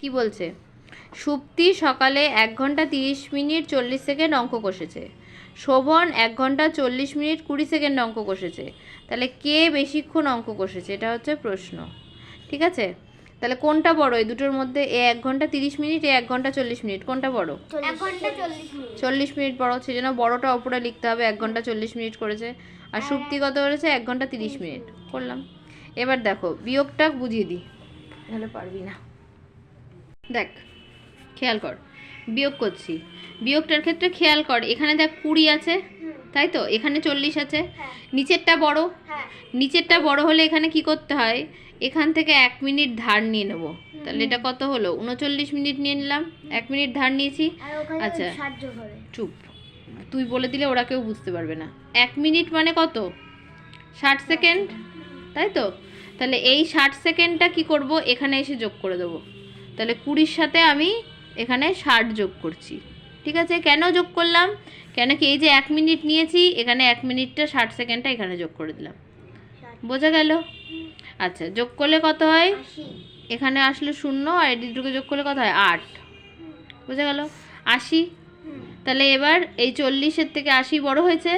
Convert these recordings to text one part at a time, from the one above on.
কি বলছে? সুপ্তি সকালে 1 ঘন্টা 30 মিনিট 40 সেকেন্ড অঙ্ক কষেছে, শোভন 1 ঘন্টা 40 মিনিট 20 সেকেন্ড অঙ্ক কষেছে। তাহলে কে বেশিক্ষণ অঙ্ক কষেছে, এটা হচ্ছে প্রশ্ন। ঠিক আছে, তাহলে কোনটা বড় এই দুটোর মধ্যে? এ 1 ঘন্টা 30 মিনিট, এ 1 ঘন্টা 40 মিনিট, কোনটা বড়? 1 ঘন্টা 40 মিনিট। 40 মিনিট বড়, সেই জন্য বড়টা ওপরে লিখতে হবে। 1 ঘন্টা 40 মিনিট করেছে। আর সুপ্তি কত করেছে? 1 ঘন্টা 30 মিনিট করলাম। এবার দেখো বিয়োগটা বুঝিয়ে দিই, নাহলে পারবি না। দেখ, খেয়াল কর, বিয়োগ করছি। বিয়োগটার ক্ষেত্রে খেয়াল কর, এখানে দেখ 20 আছে, তাই তো? এখানে 40 আছে। নিচেরটা বড়, নিচেরটা বড় হলে এখানে কি করতে হয়? এখান থেকে 1 মিনিট ধার নিয়ে নেব। তাহলে এটা কত হলো? 39 মিনিট নিয়ে নিলাম, 1 মিনিট ধার নিয়েছি। আচ্ছা চুপ, তুই বলে দিলে ওরা কেউ বুঝতে পারবে না। 1 মিনিট মানে কত? 60 সেকেন্ড, তাই তো? তাহলে এই 60 সেকেন্ডটা কি করব? এখানে এসে যোগ করে দেবো। তাহলে 20-র সাথে আমি এখানে 60 যোগ করছি। ঠিক আছে, কেন যোগ করলাম? কেন কি এই যে 1 মিনিট নিয়েছি, এখানে 1 মিনিটটা 60 সেকেন্ডটা এখানে যোগ করে দিলাম। বোঝা গেল? আচ্ছা, যোগ করলে কত হয়? এখানে আসলে 0, আর এই দুটোকে যোগ করলে কত হয়? 8। বোঝা গেল? 80। তাহলে এবার এই 40-এর থেকে 80 বড় হয়েছে,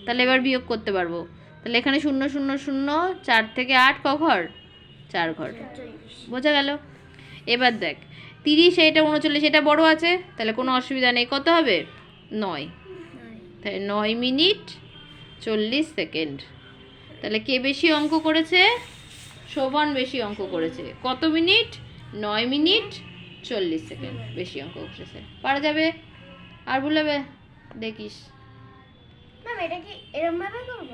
তাহলে এবার বিয়োগ করতে পারবো। তাহলে এখানে 0 0 0, 4 থেকে 8 ক ঘর? 4 ঘর। বোঝা গেল? এবার দেখ 30, এটা 39, এটা বড় আছে, তাহলে কোনো অসুবিধা নেই। কত হবে? 9। তাহলে 9 মিনিট 40 সেকেন্ড। তাহলে কে বেশি অঙ্ক করেছে? শোভন বেশি অঙ্ক করেছে। কত মিনিট? 9 মিনিট 40 সেকেন্ড বেশি অঙ্ক করেছে। পারা যাবে? আর ভুলাবে? দেখিস। ম্যাম এটা কি এরকম ভাবে করব?